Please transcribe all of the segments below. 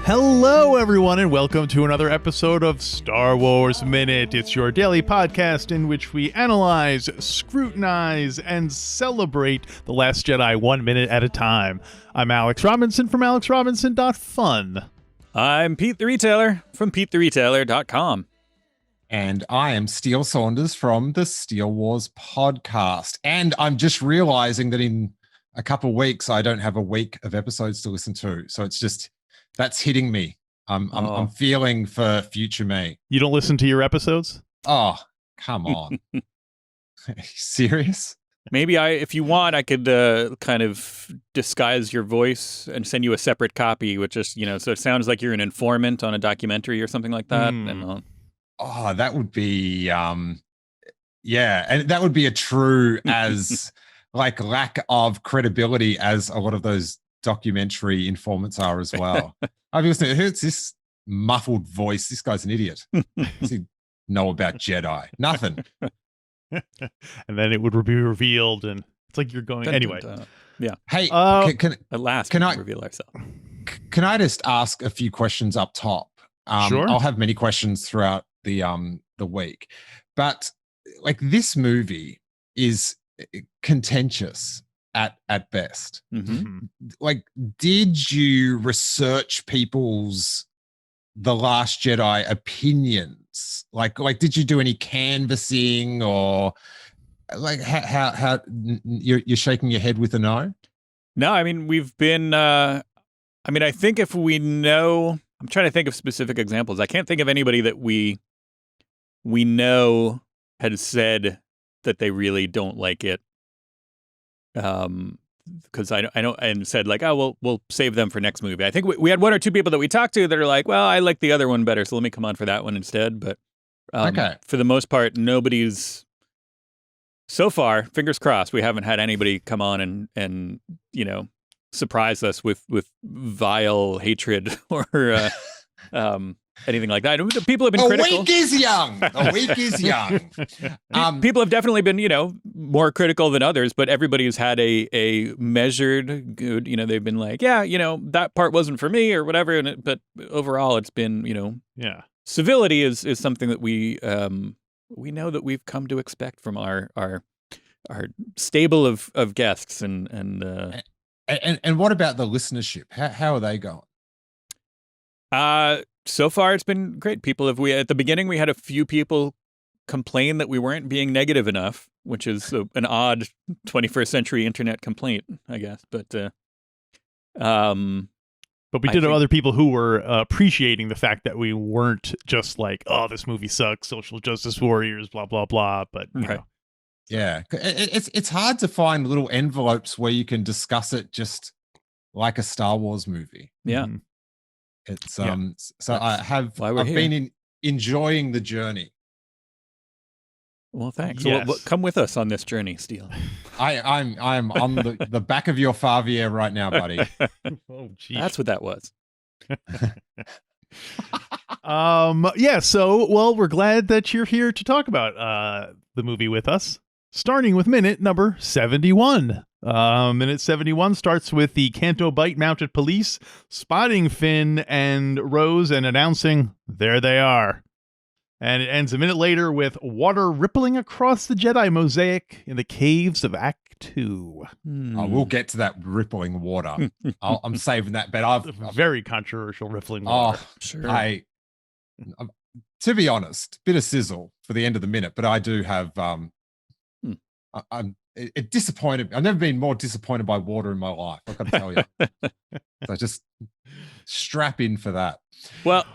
Hello, everyone, and welcome to another episode of Star Wars Minute. It's your daily podcast in which we analyze, scrutinize, and celebrate The Last Jedi 1 minute at a time. I'm Alex Robinson from alexrobinson.fun. I'm Pete the Retailer from PeteTheRetailer.com. And I am Steele Saunders from the Steele Wars podcast. And I'm just realizing that in a couple of weeks, I don't have a week of episodes to listen to. So it's just, that's hitting me. I'm feeling for future me. You don't listen to your episodes? Oh, come on. Are you serious? Maybe if you want, I could kind of disguise your voice and send you a separate copy, which is, so it sounds like you're an informant on a documentary or something like that. And oh, that would be, yeah. And that would be a true as like lack of credibility as a lot of those documentary informants are as well. I've listened, who's this muffled voice? This guy's an idiot. Does he know about Jedi? Nothing. And then it would be revealed, and it's like you're going anyway. Yeah. Hey, at last, can I reveal ourselves? Can I just ask a few questions up top? Sure. I'll have many questions throughout the week, but like this movie is contentious at best. Mm-hmm. Like, did you research people's The Last Jedi opinions? Like, did you do any canvassing or like how you're shaking your head with a no? No, I mean, we've been, I think if we know, I'm trying to think of specific examples. I can't think of anybody that we know had said that they really don't like it. Because I know, and said like, oh, we'll save them for next movie. I think we had one or two people that we talked to that are like, well, I like the other one better, so let me come on for that one instead. But okay. For the most part, nobody's, so far, fingers crossed, we haven't had anybody come on and surprise us with vile hatred or anything like that. People have been critical. A week is young. A week is young. People have definitely been, more critical than others, but everybody's had a measured good, they've been like, yeah, that part wasn't for me or whatever. But overall, it's been, yeah, civility is something that we know that we've come to expect from our stable of guests and what about the listenership? How are they going? So far, it's been great. At the beginning, we had a few people complain that we weren't being negative enough, which is an odd 21st century internet complaint, I guess. But we did have other people who were appreciating the fact that we weren't just like, oh, this movie sucks, social justice warriors, blah, blah, blah. But, you know. Yeah, it's hard to find little envelopes where you can discuss it just like a Star Wars movie. Yeah. Mm-hmm. It's so I've been enjoying the journey. Well, thanks. Yes. So come with us on this journey, Steele. I'm on the back of your Favier right now, buddy. Oh, geez. That's what that was. Yeah. So, well, we're glad that you're here to talk about the movie with us. Starting with minute number 71. Minute 71 starts with the Canto Bight mounted police spotting Finn and Rose and announcing, there they are. And it ends a minute later with water rippling across the Jedi mosaic in the caves of Act 2. We'll get to that rippling water. I'm saving that, but I've very controversial rippling water. Oh, sure. To be honest, bit of sizzle for the end of the minute, but I do have I'm disappointed. I've never been more disappointed by water in my life, I've got to tell you. So just strap in for that. Well,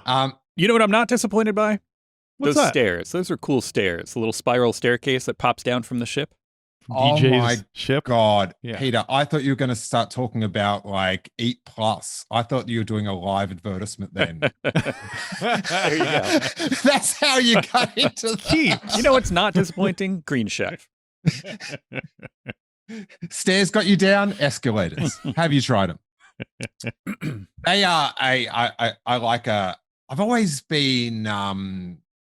you know what I'm not disappointed by? What's Those that? stairs. Those are cool stairs. The little spiral staircase that pops down from the ship. DJ's my ship. God, Yeah. Peter, I thought you were going to start talking about like Eat Plus. I thought you were doing a live advertisement then. There you go. That's how you got into that. You know what's not disappointing? Green Chef. Stairs got you down, escalators. Have you tried them? They are I've always been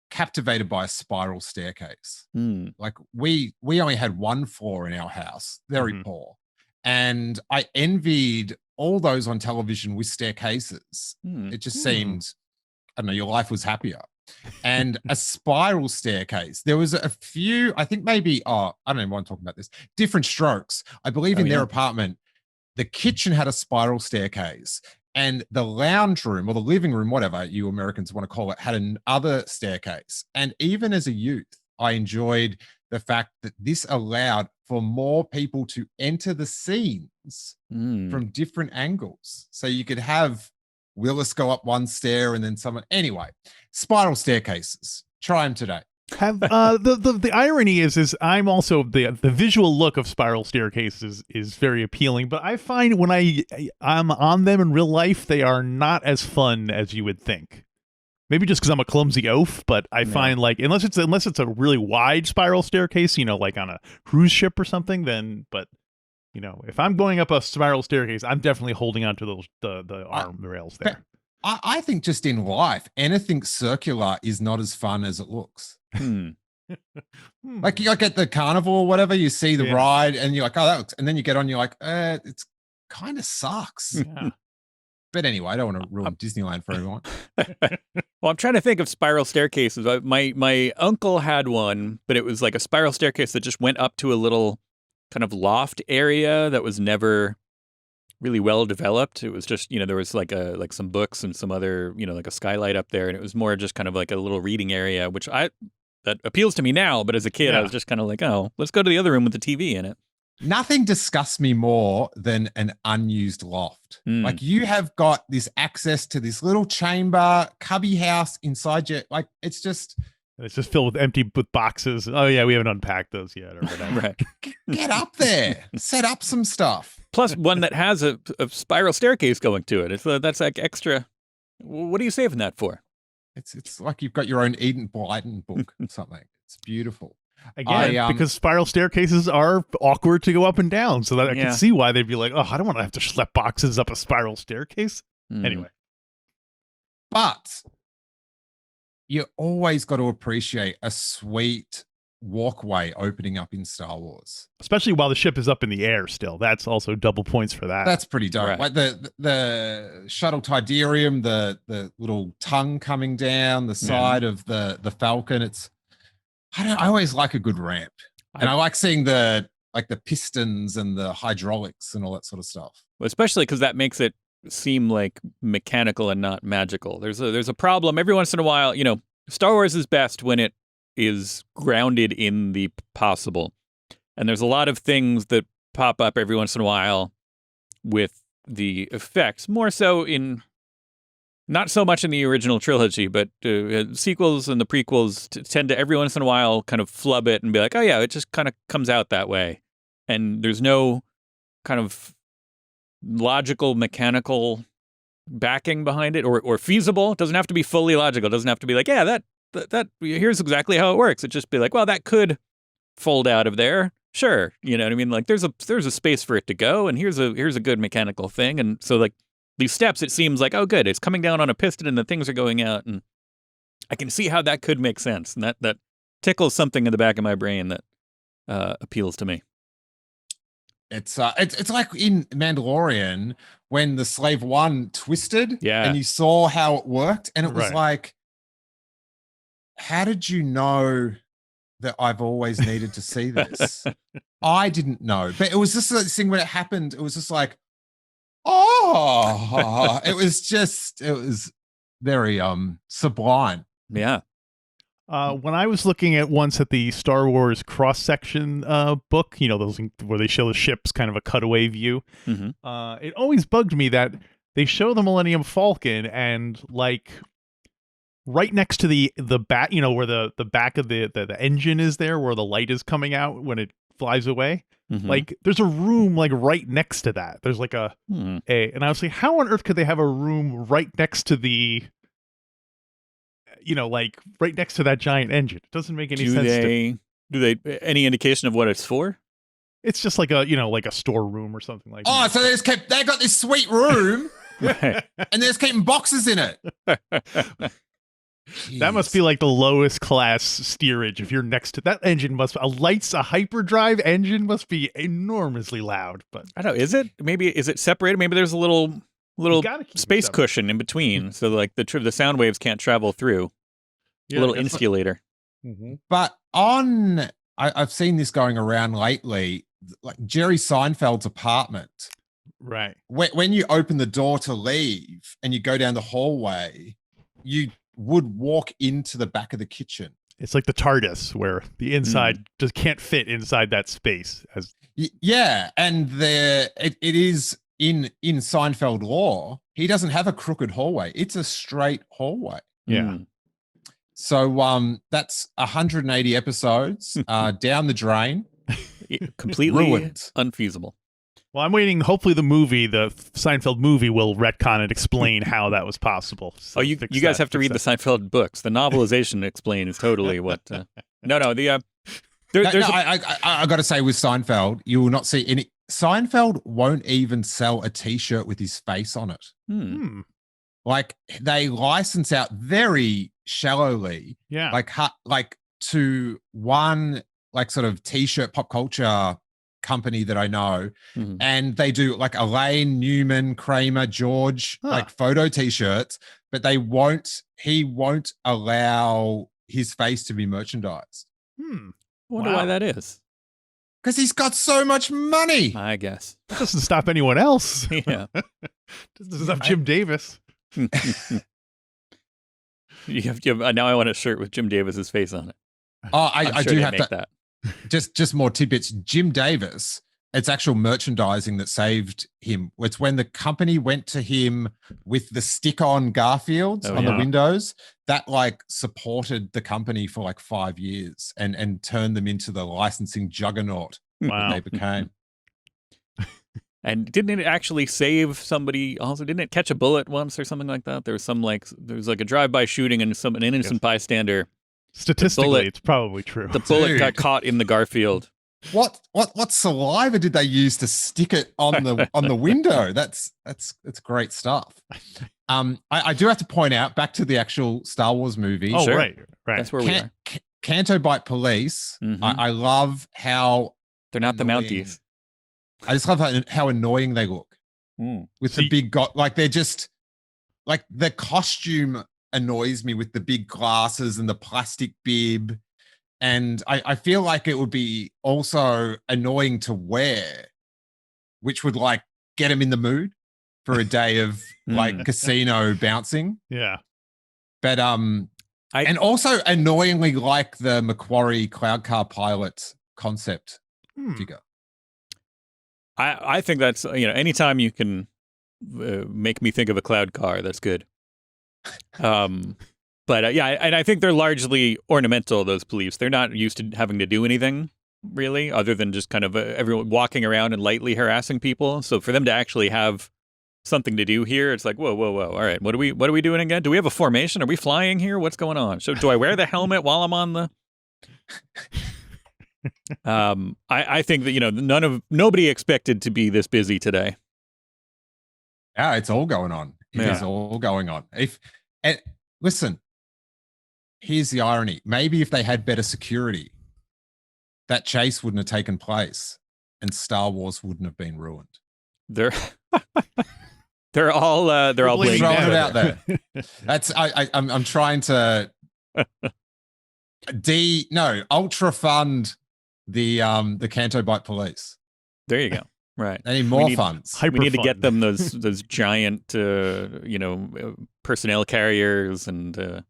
captivated by a spiral staircase. Like we only had one floor in our house, very poor. And I envied all those on television with staircases. It just seemed, I don't know, your life was happier. And a spiral staircase. There was a few, I think maybe, I don't even want to talk about this, Different Strokes. I believe in their apartment, the kitchen had a spiral staircase. And the lounge room or the living room, whatever you Americans want to call it, had another staircase. And even as a youth, I enjoyed the fact that this allowed for more people to enter the scenes from different angles. So you could have Willis go up one stair and then someone. Anyway, spiral staircases. Try them today. Have the irony is I'm also the visual look of spiral staircases is very appealing, but I find when I'm on them in real life, they are not as fun as you would think. Maybe just because I'm a clumsy oaf, but I find like unless it's a really wide spiral staircase, like on a cruise ship or something, then if I'm going up a spiral staircase, I'm definitely holding onto the arm rails there. I think just in life, anything circular is not as fun as it looks. Like you get the carnival or whatever, you see the ride and you're like, oh, that looks, and then you get on, you're like, it's kind of sucks. Yeah. But anyway, I don't want to ruin Disneyland for everyone. Well, I'm trying to think of spiral staircases. My uncle had one, but it was like a spiral staircase that just went up to a little kind of loft area that was never really well developed. It was just, there was like some books and some other, like a skylight up there, and it was more just kind of like a little reading area, which that appeals to me now, but as a kid, I was just kind of like, oh, let's go to the other room with the TV in it. Nothing disgusts me more than an unused loft. Like you have got this access to this little chamber, cubby house inside you. Like it's just filled with boxes. Oh yeah, we haven't unpacked those yet or whatever. Right. Get up there, set up some stuff. Plus one that has a spiral staircase going to it. That's like extra. What are you saving that for? It's like you've got your own Eden Blyton book or something. It's beautiful. Again, because spiral staircases are awkward to go up and down, so that I can see why they'd be like, oh, I don't want to have to schlep boxes up a spiral staircase. Anyway. But you always got to appreciate a sweet walkway opening up in Star Wars. Especially while the ship is up in the air still. That's also double points for that. That's pretty dope. Right. Like the shuttle Tidarium, the little tongue coming down the side of the Falcon. I always like a good ramp. And I like seeing the pistons and the hydraulics and all that sort of stuff. Especially because that makes it seem like mechanical and not magical. There's a problem every once in a while. Star Wars is best when it is grounded in the possible. And there's a lot of things that pop up every once in a while with the effects, more so in, not so much in the original trilogy, but sequels and the prequels tend to every once in a while kind of flub it and be like, oh yeah, it just kind of comes out that way. And there's no kind of logical, mechanical backing behind it or feasible. It doesn't have to be fully logical. It doesn't have to be like, yeah, that here's exactly how it works. It just be like, well, that could fold out of there. Sure. You know what I mean? Like there's a space for it to go, and here's a good mechanical thing. And so like these steps, it seems like, oh good, it's coming down on a piston and the things are going out, and I can see how that could make sense. And that tickles something in the back of my brain that appeals to me. It's like in Mandalorian when the Slave One twisted, and you saw how it worked, and it was like, how did you know that I've always needed to see this? I didn't know, but it was just this thing when it happened. It was just like, oh, it was very sublime. Yeah. When I was looking at the Star Wars cross-section book, those where they show the ships kind of a cutaway view, it always bugged me that they show the Millennium Falcon and like right next to the back, where the back of the engine is there, where the light is coming out when it flies away. Like there's a room like right next to that. There's like and I was like, how on earth could they have a room right next to the like right next to that giant engine? It doesn't make any sense. Do they any indication of what it's for? It's just like a like a storeroom or something like that. So they got this sweet room Right. and they're just keeping boxes in it. That must be like the lowest class steerage. If you're next to that engine, a hyperdrive engine must be enormously loud. But I don't know. Is it? Maybe is it separated? Maybe there's a little gotta keep it space separate. cushion in between, so like the sound waves can't travel through. Yeah, a little I guess so. insulator. But I've seen this going around lately, like Jerry Seinfeld's apartment. Right. When you open the door to leave and you go down the hallway, you would walk into the back of the kitchen. It's like the TARDIS, where the inside just can't fit inside that space. Yeah, and it is in Seinfeld law. He doesn't have a crooked hallway; it's a straight hallway. Yeah. So that's 180 episodes down the drain, Completely ruined. unfeasible. Well, I'm waiting. Hopefully, the Seinfeld movie, will retcon and explain how that was possible. So You guys have to read the Seinfeld books. The novelization explains totally what. No. I got to say, with Seinfeld, you will not see any. Seinfeld won't even sell a T-shirt with his face on it. Like they license out very shallowly. Yeah. Like to one like sort of T-shirt pop culture company that I know, and they do like Elaine, Newman, Kramer, George, like photo T-shirts, but he won't allow his face to be merchandised. I wonder why that is. Because he's got so much money. I guess. That doesn't stop anyone else. Yeah. Doesn't stop Jim Davis. Now I want a shirt with Jim Davis's face on it. Oh, I sure do they have make to. that. Just more tidbits. Jim Davis, it's actual merchandising that saved him. It's when the company went to him with the stick-on Garfields on the windows that like supported the company for like 5 years and turned them into the licensing juggernaut that they became. And didn't it actually save somebody? Also, didn't it catch a bullet once or something like that? There was a drive-by shooting and an innocent bystander. Statistically, it's probably true. The bullet got caught in the Garfield. What saliva did they use to stick it on the window? That's great stuff. I do have to point out back to the actual Star Wars movie. Oh, Sure. right. That's where we are. Canto Bight Police. I love how They're not the annoying- Mounties. I just love how annoying they look with the big like they're just like the costume annoys me with the big glasses and the plastic bib. And I feel like it would be also annoying to wear, which would like get him in the mood for a day of like casino bouncing. Yeah. But and also annoyingly like the Macquarie Cloud Car Pilot concept figure. I think that's, anytime you can make me think of a cloud car, that's good. But and I think they're largely ornamental, those police. They're not used to having to do anything, really, other than just kind of everyone walking around and lightly harassing people. So for them to actually have something to do here, it's like, whoa. All right, what are we doing again? Do we have a formation? Are we flying here? What's going on? So do I wear the helmet while I'm on the... I think that, nobody expected to be this busy today. Yeah, it's all going on. It is all going on. Listen, here's the irony. Maybe if they had better security, that chase wouldn't have taken place and Star Wars wouldn't have been ruined. They're all blaming throwing each it other. out there. That's I'm trying to ultra fund the Canto Bight Police. There you go. Right. They need more funds. We need to get them those giant, personnel carriers and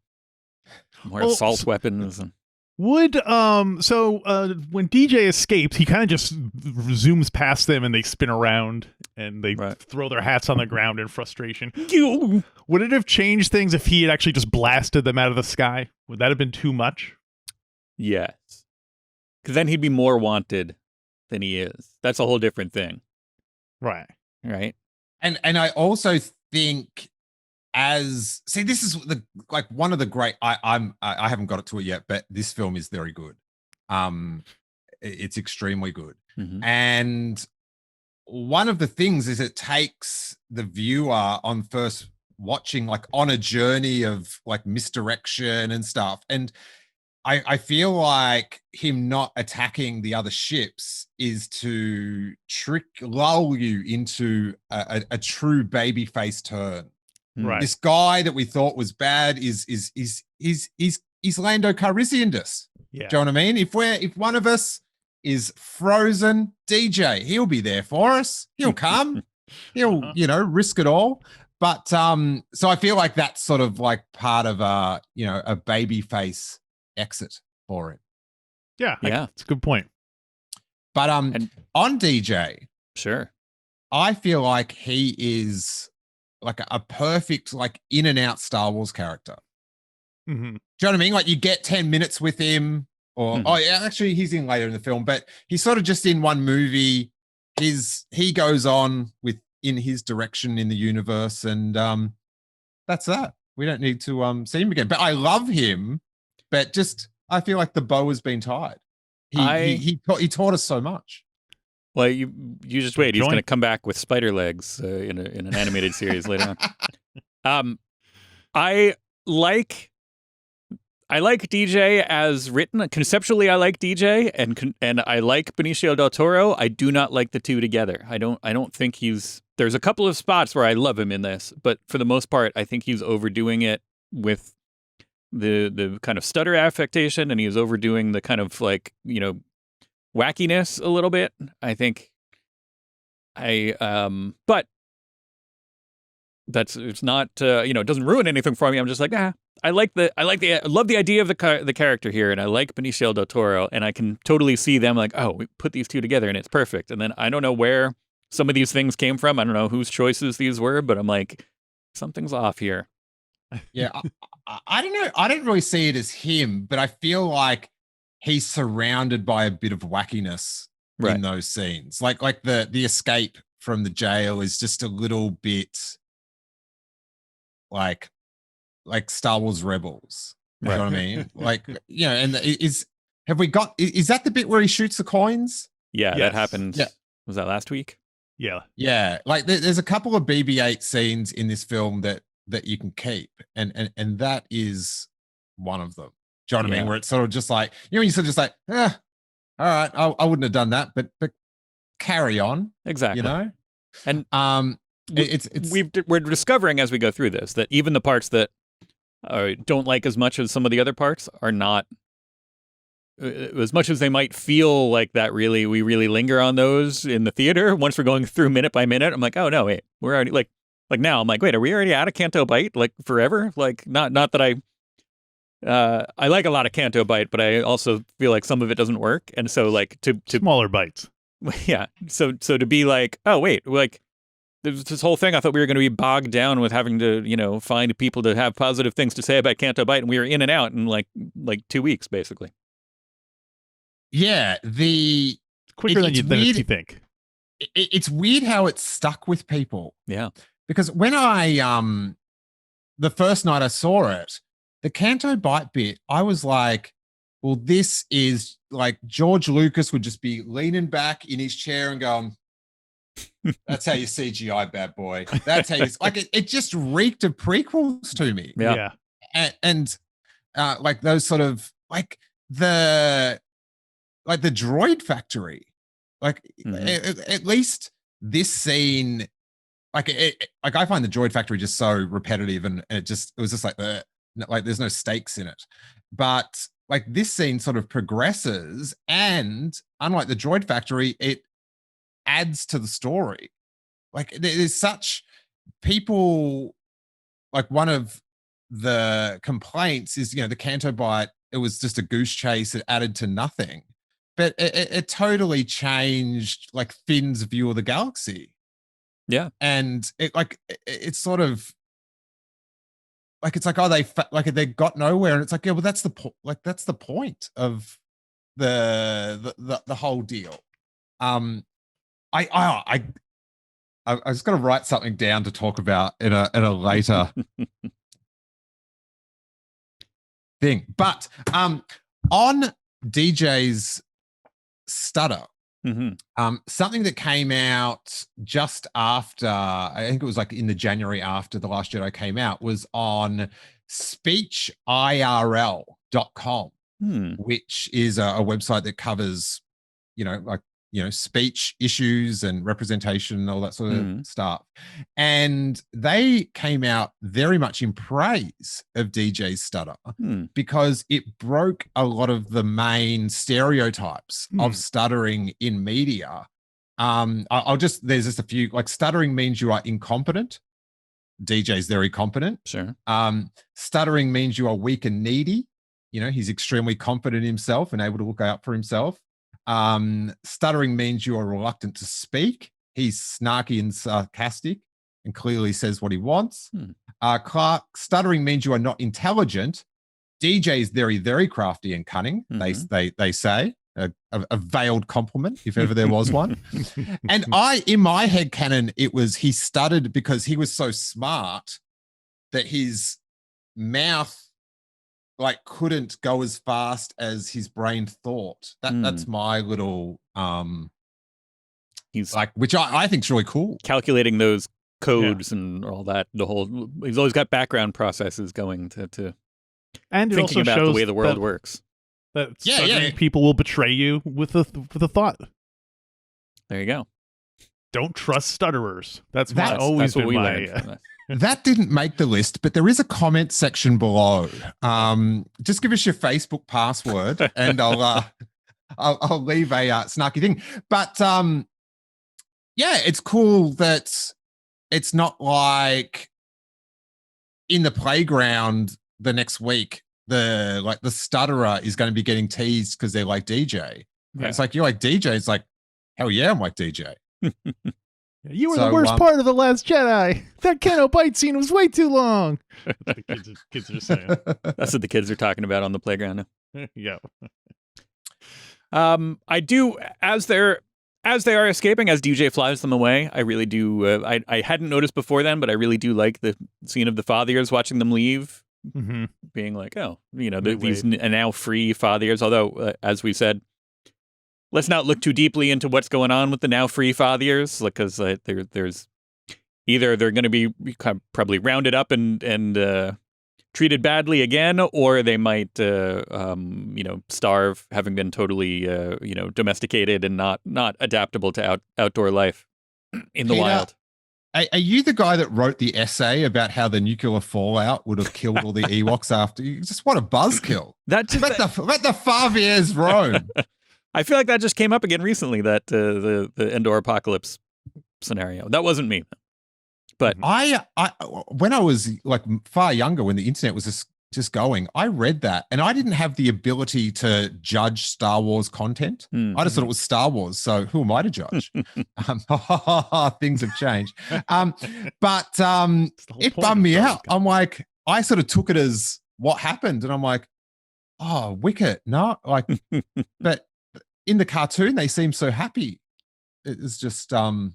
more assault weapons. And Would when DJ escapes, he kind of just zooms past them and they spin around and they throw their hats on the ground in frustration. Would it have changed things if he had actually just blasted them out of the sky? Would that have been too much? Yes. Because then he'd be more wanted than he is. That's a whole different thing. Right. And I also think this is one of the great I haven't got it to it yet, but this film is very good. It's extremely good. And one of the things is it takes the viewer on first watching, like on a journey of like misdirection and stuff. And I feel like him not attacking the other ships is to lull you into a true babyface turn. Right. This guy that we thought was bad is Lando Calrissian. Yeah. Do you know what I mean? If one of us is frozen, DJ, he'll be there for us. He'll come. He'll, risk it all. But so I feel like that's sort of like part of a babyface exit for him. Yeah. It's a good point. But on DJ, sure, I feel like he is like a perfect like in and out Star Wars character. Mm-hmm. Do you know what I mean? Like you get 10 minutes with him, or actually he's in later in the film, but he's sort of just in one movie. He goes on in his direction in the universe, and that's that. We don't need to see him again. But I love him, but just I feel like the bow has been tied. He taught us so much. Well, you just wait. He's going to come back with spider legs in an animated series later on. I like DJ as written. Conceptually, I like DJ, and I like Benicio del Toro. I do not like the two together. I don't think there's a couple of spots where I love him in this, but for the most part, I think he's overdoing it with the kind of stutter affectation, and he's overdoing the kind of like, wackiness a little bit. I think but it's not it doesn't ruin anything for me. I'm just like, I love the idea of the character here, and I like Benicio del Toro, and I can totally see them like, oh, we put these two together and it's perfect. And then I don't know where some of these things came from. I don't know whose choices these were, but I'm like, something's off here. Yeah, I don't know. I don't really see it as him, but I feel like he's surrounded by a bit of wackiness in those scenes. Like the escape from the jail is just a little bit like Star Wars Rebels. You know what I mean? Like, and is that the bit where he shoots the coins? Yeah, yes. That happened. Yeah. Was that last week? Yeah. Yeah. Like there's a couple of BB-8 scenes in this film that you can keep. And that is one of them. Do you know what I mean? Where it's sort of just like, when you sort of just like, all right, I wouldn't have done that, but carry on. Exactly. And we're discovering as we go through this that even the parts that don't like as much as some of the other parts are not, as much as they might feel like that. We really linger on those in the theater. Once we're going through minute by minute, I'm like, oh no, wait, we're already like now I'm like, wait, are we already out of Canto Bight like forever? Like not that I like a lot of Canto Bight, but I also feel like some of it doesn't work, and so like to smaller bites. Yeah. So to be like, oh wait, like there's this whole thing. I thought we were going to be bogged down with having to, find people to have positive things to say about Canto Bight, and we were in and out in like 2 weeks, basically. Yeah, quicker than you think. It's weird how it's stuck with people. Yeah, because when the first night I saw it, the Canto Bight bit, I was like, well, this is like George Lucas would just be leaning back in his chair and going, that's how you CGI, bad boy. That's how you like it. It just reeked of prequels to me. Yeah. And like those sort of like the droid factory, like at least this scene, like I find the droid factory just so repetitive, and it was just like there's no stakes in it. But like this scene sort of progresses, and unlike the droid factory, it adds to the story. Like there's such people, like one of the complaints is, the Canto Bight, it was just a goose chase. It added to nothing, but it totally changed like Finn's view of the galaxy. Yeah. And it's sort of like, it's like, oh, they got nowhere. And it's like, yeah, well, that's the point of the whole deal. I was going to write something down to talk about in a later thing, but on DJ's stutter, Something that came out just after, I think it was like in the January after The Last Jedi came out, was on speechirl.com, which is a website that covers, speech issues and representation and all that sort of stuff. And they came out very much in praise of DJ's stutter because it broke a lot of the main stereotypes of stuttering in media. There's just a few, like stuttering means you are incompetent. DJ's very competent. Sure. Stuttering means you are weak and needy. He's extremely confident in himself and able to look out for himself. Stuttering means you are reluctant to speak. He's snarky and sarcastic and clearly says what he wants. Clark, stuttering means you are not intelligent. DJ is very, very crafty and cunning. They say a veiled compliment, if ever there was one. And in my headcanon, it was he stuttered because he was so smart that his mouth couldn't go as fast as his brain thought. That's my little he's which I think is really cool. Calculating those codes and all that. He's always got background processes going to and it thinking also about shows the way the world works. That people will betray you with a thought. There you go. Don't trust stutterers. That's always been my. That didn't make the list, but there is a comment section below. Just give us your Facebook password, and I'll leave a snarky thing. But it's cool that it's not like in the playground the next week. The stutterer is going to be getting teased because they're like DJ. Yeah. It's like you're like DJ. It's like, hell yeah, I'm like DJ. You were the worst part of The Last Jedi. That Canto Bight scene was way too long. That's what the kids are saying. That's what the kids are talking about on the playground now. Yeah. I do, as they are escaping, as DJ flies them away, I really do. I hadn't noticed before then, but I really do like the scene of the father years watching them leave, being like, oh, these now free father years. Although, as we said, let's not look too deeply into what's going on with the now free father years, because there's either they're going to be probably rounded up and treated badly again, or they might starve, having been totally domesticated and not adaptable to outdoor life in the wild. Are you the guy that wrote the essay about how the nuclear fallout would have killed all the Ewoks after? Just what a buzzkill! Let the Faviers roam. I feel like that just came up again recently, that the Endor apocalypse scenario. That wasn't me, but I when I was far younger, when the internet was just going, I read that, and I didn't have the ability to judge Star Wars content. I just thought it was Star Wars, so who am I to judge? Things have changed, but it bummed me out. I'm like, I sort of took it as what happened, and I'm like, oh, Wicket, no, but. In the cartoon, they seem so happy. It was just, it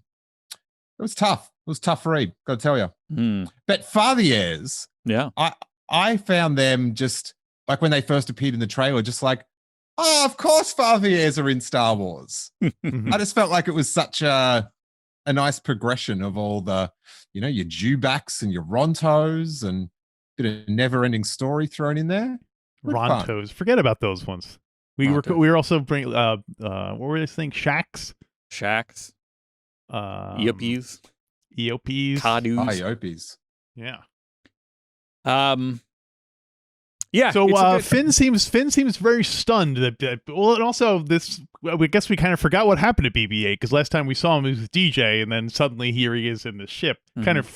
was tough. It was tough read, got to tell you. But Faviers, I found them just like when they first appeared in the trailer, just like, oh, of course Faviers are in Star Wars. I just felt like it was such a nice progression of all the, your Dewbacks and your Rontos and a bit of never-ending story thrown in there. Rontos, forget about those ones. We were also bringing what were these things? Shacks, Eopies, Kadus, Eopies. Yeah. Yeah. So Finn seems very stunned that well, and also this. I guess we kind of forgot what happened to BB-8 because last time we saw him he was with DJ, and then suddenly here he is in the ship, kind of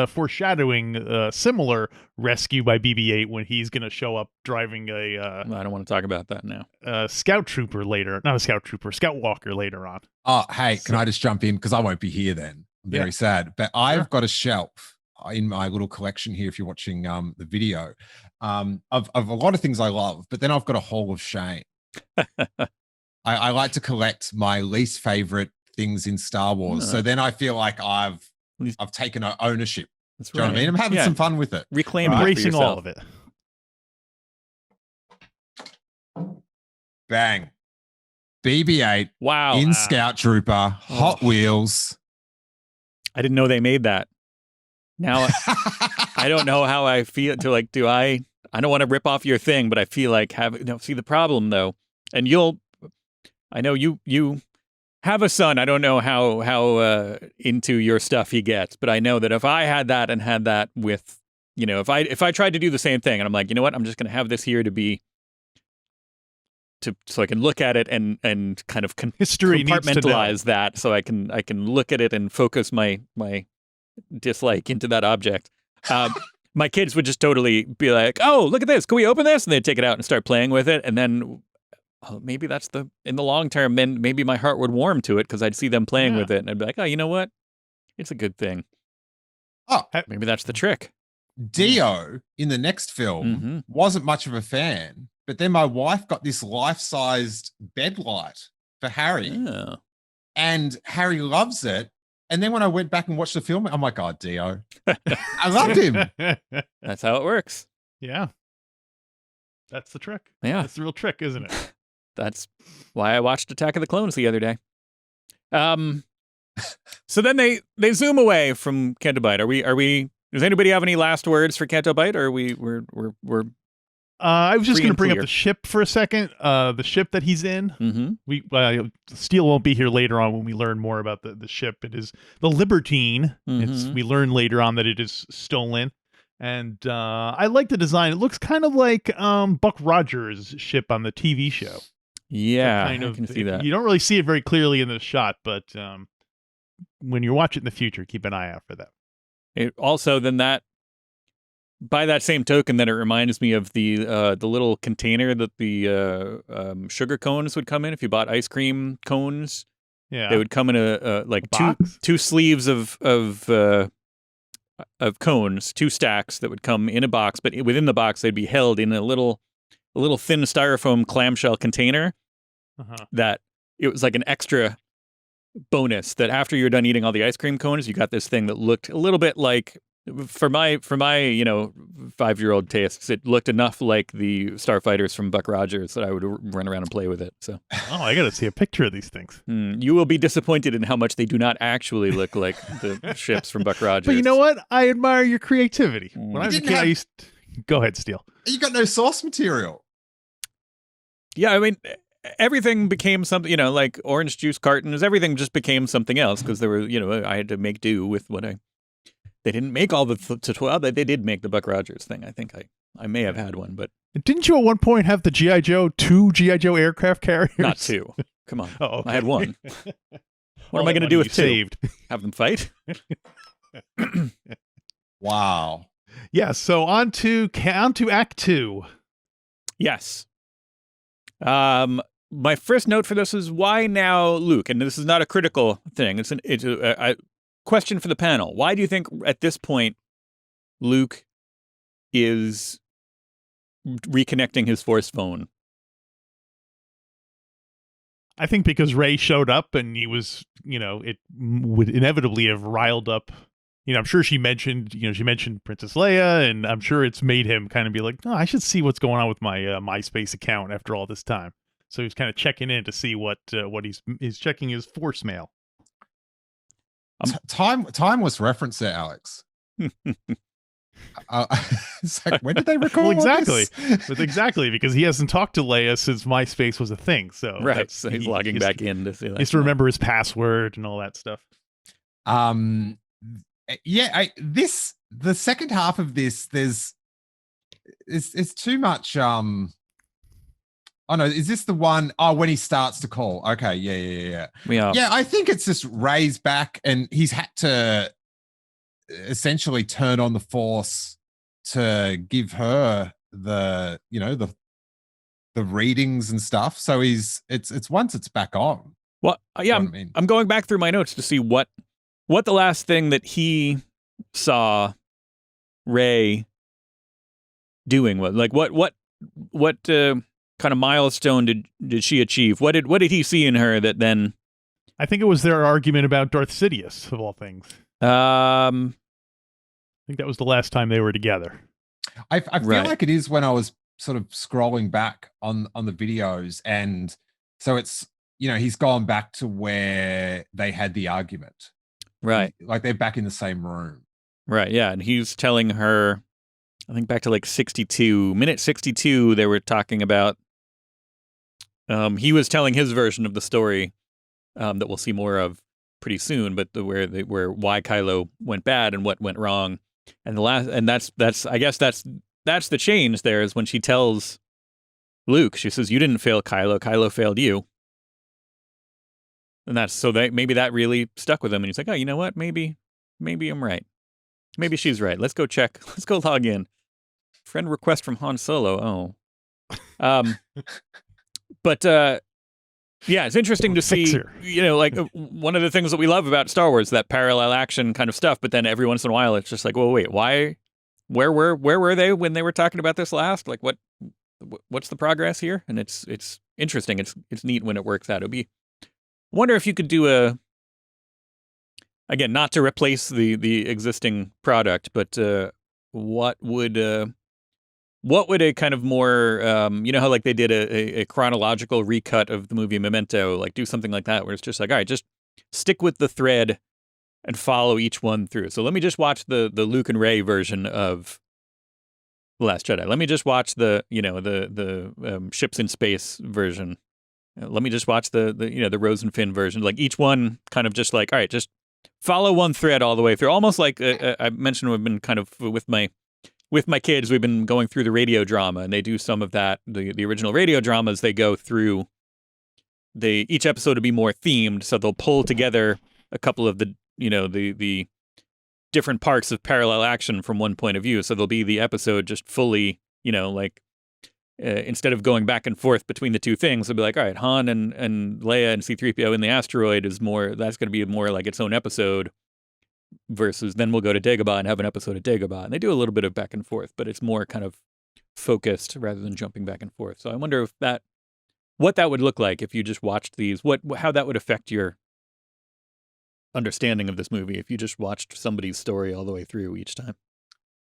foreshadowing a similar rescue by BB-8 when he's going to show up driving a. I don't want to talk about that now. Scout trooper later, not a scout trooper, Scout Walker later on. Oh, hey, can I just jump in because I won't be here then? I'm very sad, but I've got a shelf in my little collection here. If you're watching the video. Of a lot of things I love, but then I've got a hall of shame. I like to collect my least favorite things in Star Wars. So then I feel like I've taken ownership. That's Do you know what I mean? I'm having some fun with it. Reclaiming embracing all of it. Bang. BB-8 Wow. in Scout Trooper, Hot Wheels. I didn't know they made that. Now I don't know how I feel to like. I don't want to rip off your thing, but I feel like see the problem though, and I know you have a son. I don't know how into your stuff he gets, but I know that if I had that and had that with, if I tried to do the same thing, and I'm like, you know what, I'm just going to have this here so I can look at it and kind of History compartmentalize that, so I can look at it and focus my dislike into that object. My kids would just totally be like, "Oh, look at this! Can we open this?" And they'd take it out and start playing with it, and then maybe that's in the long term. Then maybe my heart would warm to it because I'd see them playing with it, and I'd be like, "Oh, you know what? It's a good thing." Oh, maybe that's the trick. Dio in the next film wasn't much of a fan, but then my wife got this life-sized bed light for Harry, and Harry loves it. And then when I went back and watched the film, I'm like, oh, Dio. I loved him. That's how it works. Yeah. That's the trick. Yeah. That's the real trick, isn't it? That's why I watched Attack of the Clones the other day. So then they zoom away from Canto Bight. Are we does anybody have any last words for Canto Bight, or we're I was just going to bring up the ship for a second. The ship that he's in. Steele won't be here later on when we learn more about the ship. It is the Libertine. We learn later on that it is stolen. And I like the design. It looks kind of like Buck Rogers' ship on the TV show. Yeah, I can see that. You don't really see it very clearly in the shot, but when you watch it in the future, keep an eye out for that. Also, then by that same token, then it reminds me of the little container that the sugar cones would come in. If you bought ice cream cones, they would come in a two sleeves of cones, two stacks that would come in a box. But within the box, they'd be held in a little thin styrofoam clamshell container. That it was like an extra bonus that after you're done eating all the ice cream cones, you got this thing that looked a little bit like. For my 5-year-old tastes, it looked enough like the Starfighters from Buck Rogers that I would run around and play with it. So, I got to see a picture of these things. You will be disappointed in how much they do not actually look like the ships from Buck Rogers. But you know what? I admire your creativity. When I was a kid, Go ahead, Steele. You got no source material. Yeah, I mean, everything became something. Like orange juice cartons. Everything just became something else because there were. I had to make do with what I. They didn't make all the tutorial. They did make the Buck Rogers thing. I think I may have had one, but didn't you at one point have the two G.I. Joe aircraft carriers? Not two. Come on. Oh, okay. I had one. What am I going to do with two? Have them fight? Wow. Yeah. So on to Act 2. Yes. My first note for this is why now Luke? And this is not a critical thing. It's a question for the panel. Why do you think at this point Luke is reconnecting his Force phone? I think because Rey showed up and he was, it would inevitably have riled up. I'm sure she mentioned Princess Leia, and I'm sure it's made him kind of be like, oh, I should see what's going on with my MySpace account after all this time. So he's kind of checking in to see what he's checking his Force mail. Timeless reference there, Alex. It's like, when did they record? Well, exactly. But exactly, because he hasn't talked to Leia since MySpace was a thing. So right, so he's logging back in to see that. He has to remember his password and all that stuff. Yeah, the second half of this, it's too much. Oh no, is this the one? Oh, when he starts to call. Okay, yeah. Yeah, I think it's just Rey's back, and he's had to essentially turn on the Force to give her the readings and stuff. So it's once it's back on. Well, yeah, I'm going back through my notes to see what the last thing that he saw Rey doing was. Like what kind of milestone did she achieve? What did he see in her that then? I think it was their argument about Darth Sidious, of all things. I think that was the last time they were together. I feel like it is when I was sort of scrolling back on the videos, and so it's he's gone back to where they had the argument. Right. Like they're back in the same room. Right. Yeah. And he's telling her, I think back to like 62, minute 62, they were talking about, he was telling his version of the story that we'll see more of pretty soon, but where why Kylo went bad and what went wrong. And that's I guess that's the change there is when she tells Luke, she says, you didn't fail Kylo failed you. And that's so that maybe that really stuck with him. And he's like, oh, you know what? Maybe I'm right. Maybe she's right. Let's go check. Let's go log in. Friend request from Han Solo. Oh. But yeah, it's interesting to see, like one of the things that we love about Star Wars, that parallel action kind of stuff. But then every once in a while, it's just like, well, wait, where were they when they were talking about this last? Like, what's the progress here? And it's interesting. It's neat when it works out. I wonder if you could do again, not to replace the existing product, but what would a kind of more, how like they did a chronological recut of the movie Memento, like do something like that, where it's just like, all right, just stick with the thread and follow each one through. So let me just watch the Luke and Rey version of The Last Jedi. Let me just watch the ships in space version. Let me just watch the Rose and Finn version. Like each one kind of just like, all right, just follow one thread all the way through. Almost like I mentioned, we've been kind of with my kids, we've been going through the radio drama, and they do some of that. The original radio dramas, they go through. Each episode will be more themed, so they'll pull together a couple of the different parts of parallel action from one point of view. So there'll be the episode just fully, instead of going back and forth between the two things, they'll be like, all right, Han and Leia and C-3PO in the asteroid that's going to be more like its own episode. Versus then we'll go to Dagobah and have an episode of Dagobah. And they do a little bit of back and forth, but it's more kind of focused rather than jumping back and forth. So I wonder what that would look like if you just watched these, how that would affect your understanding of this movie if you just watched somebody's story all the way through each time.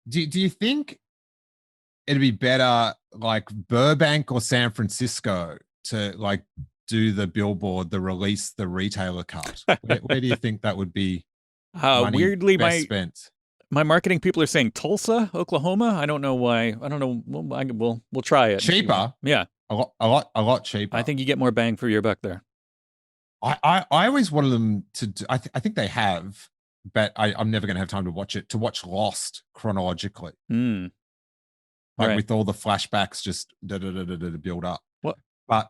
Do you think it'd be better like Burbank or San Francisco to like do the billboard, the release, the retailer cut? Where do you think that would be? Weirdly, spent? My marketing people are saying Tulsa, Oklahoma. I don't know why. I don't know. We'll try it. Cheaper. Yeah. A lot cheaper. I think you get more bang for your buck there. I always wanted them to do, I think they have, but I'm never going to have time to watch it, to watch Lost chronologically. Like right. With all the flashbacks just build up. What? But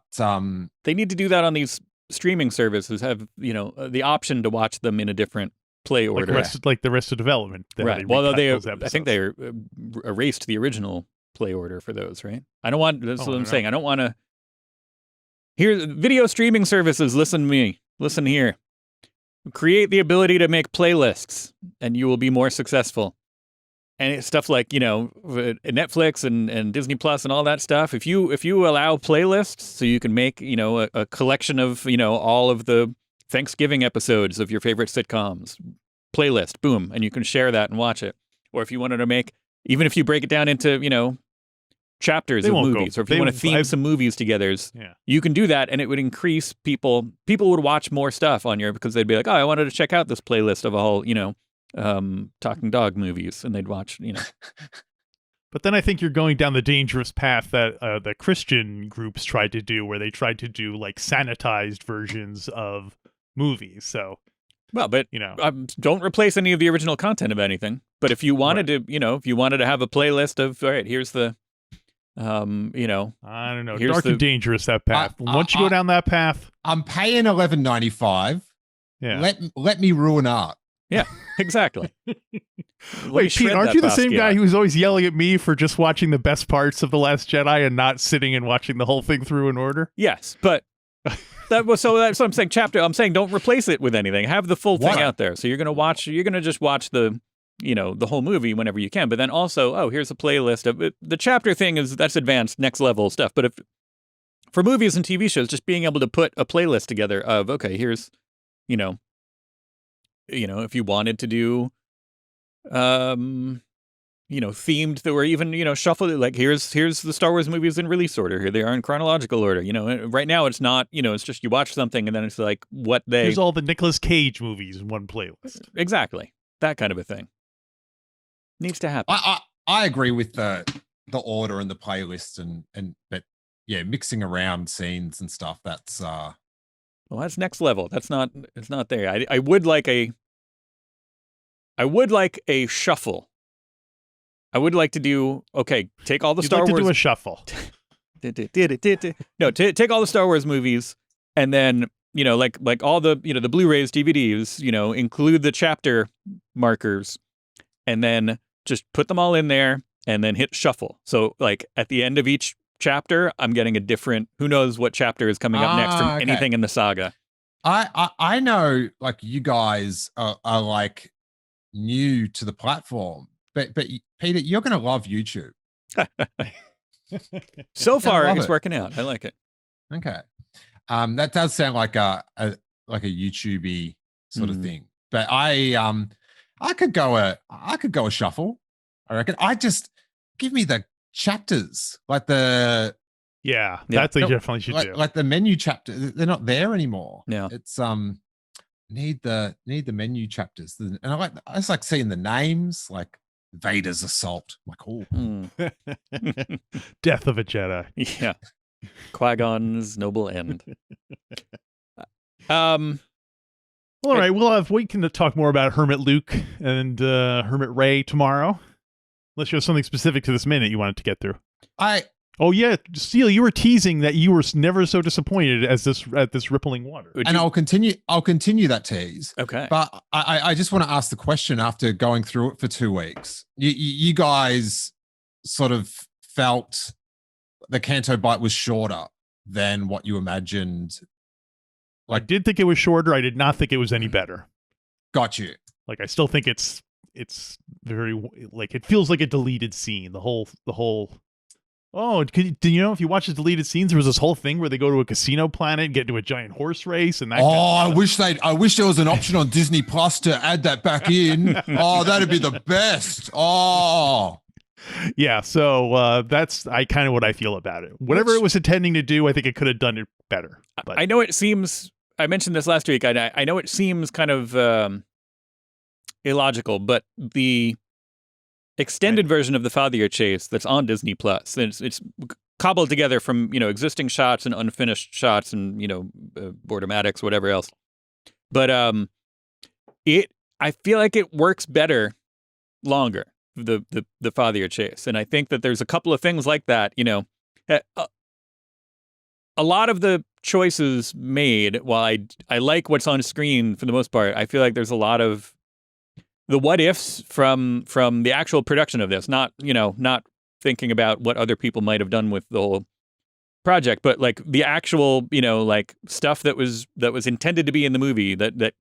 they need to do that on these streaming services, have, the option to watch them in a different play order, like the rest of development. Right. Well, I think they erased the original play order for those. Right. I don't want. That's what I'm saying. I don't want to. Here, video streaming services. Listen here. Create the ability to make playlists, and you will be more successful. And it's stuff like Netflix and Disney Plus and all that stuff. If you allow playlists, so you can make a collection of all of the Thanksgiving episodes of your favorite sitcoms, playlist, boom, and you can share that and watch it. Or if you wanted to make, even if you break it down into, chapters of movies, or if you want to theme some movies together, you can do that, and it would increase people would watch more stuff on your, because they'd be like, oh, I wanted to check out this playlist of all, talking dog movies, and they'd watch, But then I think you're going down the dangerous path that the Christian groups tried to do, where they tried to do like sanitized versions of movies. So, well, but don't replace any of the original content of anything. But if you wanted to, if you wanted to have a playlist of, all right, here's the, I don't know, dark and dangerous, that path. Once you go down that path, I'm paying $11.95. Yeah, let me ruin art. Yeah, exactly. Wait, Pete, aren't you the same guy who was always yelling at me for just watching the best parts of The Last Jedi and not sitting and watching the whole thing through in order? Yes, but that's what I'm saying. I'm saying don't replace it with anything. Have the full thing out there. So you're going to just watch the whole movie whenever you can. But then also, here's a playlist of it. The chapter thing that's advanced, next level stuff. But for movies and TV shows, just being able to put a playlist together of, okay, here's, if you wanted to do, themed that were even, shuffled. Like here's the Star Wars movies in release order. Here they are in chronological order. And right now it's not, it's just you watch something and then it's like what they. There's all the Nicolas Cage movies in one playlist. Exactly. That kind of a thing. Needs to happen. I agree with the order and the playlist but yeah, mixing around scenes and stuff. That's well, that's next level. It's not there. I would like a shuffle. I would like to do take all the Star Wars. To do a shuffle. No, take all the Star Wars movies and then like all the the Blu-rays, DVDs, include the chapter markers, and then just put them all in there and then hit shuffle. So like at the end of each chapter, I'm getting a different. Who knows what chapter is coming up next from anything in the saga. I know like you guys are like new to the platform, but Peter, you're gonna love YouTube. So far, it's working out. I like it. Okay, that does sound like a YouTubey sort of thing. But I could go a shuffle. I reckon. I just give me the chapters, like the that's what you definitely should do. Like the menu chapter, they're not there anymore. Yeah, it's need the menu chapters, and I just like seeing the names, like Vader's assault. I'm like, Death of a Jedi. Yeah, Qui-Gon's noble end. All right, we can talk more about Hermit Luke and Hermit Ray tomorrow. Unless you have something specific to this minute you wanted to get through. Oh yeah, Steele, you were teasing that you were never so disappointed as at this rippling water. I'll continue that tease. Okay. But I just want to ask the question after going through it for 2 weeks. You guys sort of felt the Canto Bight was shorter than what you imagined. I did think it was shorter. I did not think it was any better. Got you. Like I still think it's very like it feels like a deleted scene. The whole. Oh, do you know if you watch the deleted scenes, there was this whole thing where they go to a casino planet and get into a giant horse race and that. I wish there was an option on Disney Plus to add that back in. Oh, that'd be the best. Oh. Yeah, so that's kind of what I feel about it. Whatever it was intending to do, I think it could have done it better. But I know it seems. I mentioned this last week. I know it seems kind of illogical, but the extended version of the Fathier chase that's on Disney Plus, it's cobbled together from existing shots and unfinished shots and boardomatics, whatever else. But I feel like it works better longer. The Fathier chase, and I think that there's a couple of things like that. A lot of the choices made, while I like what's on screen for the most part, I feel like there's a lot of the what ifs from the actual production of this. Not thinking about what other people might have done with the whole project, but like the actual like stuff that was intended to be in the movie that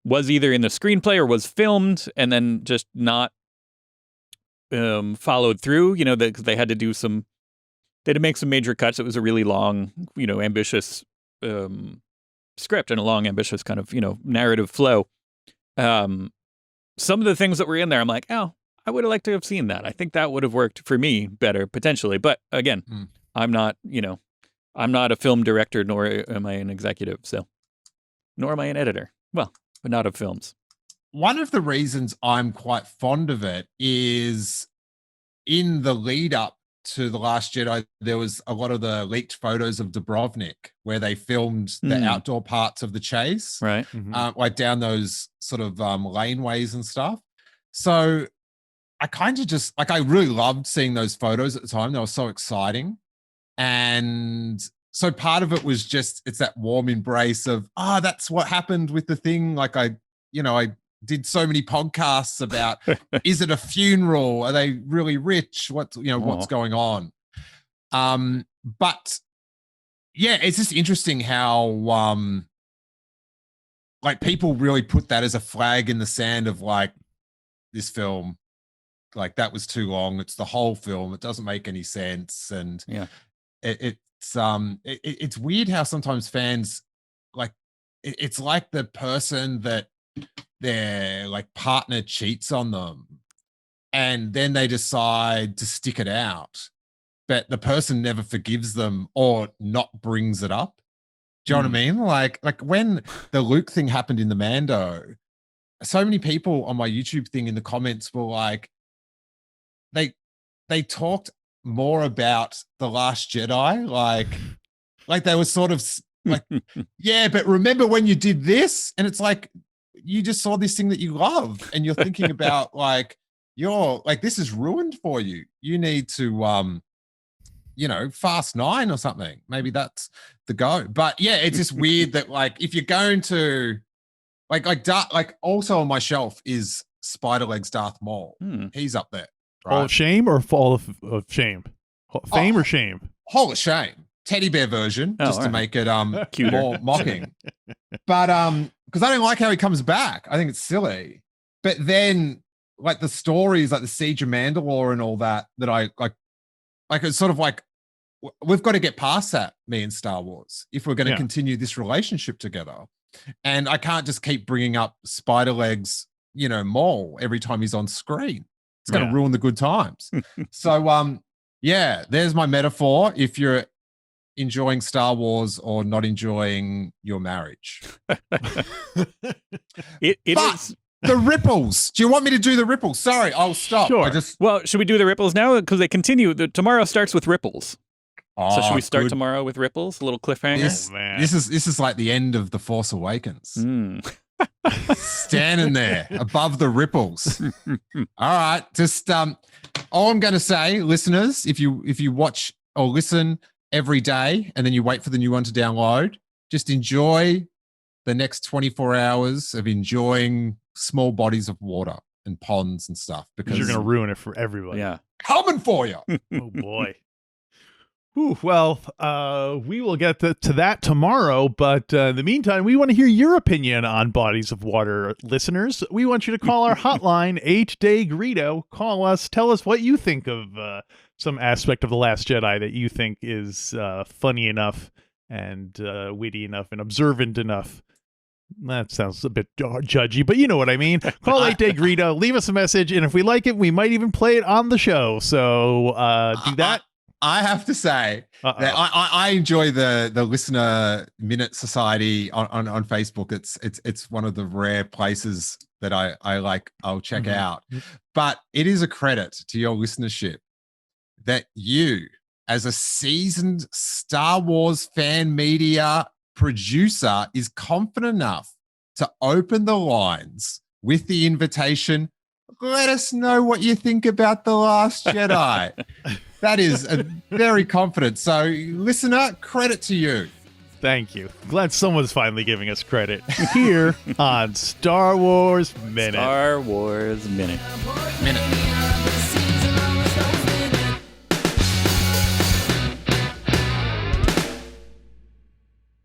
was either in the screenplay or was filmed and then just not followed through. They had to do they had to make some major cuts. It was a really long, ambitious script and a long, ambitious kind of, narrative flow. Some of the things that were in there, I'm like, oh, I would have liked to have seen that. I think that would have worked for me better, potentially. But again, I'm not a film director, nor am I an executive, nor am I an editor. Well, but not of films. One of the reasons I'm quite fond of it is in the lead up to The Last Jedi, there was a lot of the leaked photos of Dubrovnik where they filmed the outdoor parts of the chase, right? Like down those sort of laneways and stuff. So I kind of just like, I really loved seeing those photos at the time. They were so exciting. And so part of it was just, it's that warm embrace of, that's what happened with the thing. Like I did so many podcasts about, is it a funeral? Are they really rich? What's going on? But yeah, it's just interesting how, like people really put that as a flag in the sand of like, this film, like that was too long. It's the whole film. It doesn't make any sense. And yeah, it's weird how sometimes fans like, it's like the person that their like partner cheats on them and then they decide to stick it out, but the person never forgives them or not brings it up. Do you know what I mean? Like when the Luke thing happened in the Mando, so many people on my YouTube thing in the comments were like, they talked more about The Last Jedi, like they were sort of like, yeah, but remember when you did this? And it's like, you just saw this thing that you love, and you're thinking about like, this is ruined for you. You need to, Fast 9 or something. Maybe that's the go. But yeah, it's just weird that like, if you're going to like also on my shelf is Spiderlegs Darth Maul. He's up there. Right? Hall of Shame or Fall of Shame? Fame or shame? Hall of Shame. Teddy bear version, just to make it more mocking. But because I don't like how he comes back. I think it's silly. But then like the stories, like the Siege of Mandalore and all that I like it's sort of like, we've got to get past that, me and Star Wars, if we're going to continue this relationship together. And I can't just keep bringing up Spiderlegs, Maul every time he's on screen. It's going to ruin the good times. So, there's my metaphor. If you're enjoying Star Wars or not enjoying your marriage. It is. The ripples. Do you want me to do the ripples? Sorry, I'll stop. Sure. Well, should we do the ripples now? Because they continue. Tomorrow starts with ripples. So should we start tomorrow with ripples? A little cliffhanger? This is like the end of The Force Awakens. Standing there above the ripples. All right. Just all I'm going to say, listeners, if you watch or listen every day and then you wait for the new one to download, just enjoy the next 24 hours of enjoying small bodies of water and ponds and stuff, because you're going to ruin it for everybody. Yeah. Coming for you. Oh boy. Well, we will get to that tomorrow, but in the meantime, we want to hear your opinion on bodies of water, listeners. We want you to call our hotline, 8-Day Greedo. Call us, tell us what you think of some aspect of The Last Jedi that you think is funny enough and witty enough and observant enough. That sounds a bit judgy, but you know what I mean. Call 8-Day Greedo, leave us a message, and if we like it, we might even play it on the show. So do that. I have to say that I enjoy the Listener Minute Society on Facebook. It's one of the rare places that I'll check out. But it is a credit to your listenership that you, as a seasoned Star Wars fan media producer, is confident enough to open the lines with the invitation, let us know what you think about The Last Jedi. That is very confident. So, listener, credit to you. Thank you. Glad someone's finally giving us credit here on Star Wars Minute. Star Wars Minute.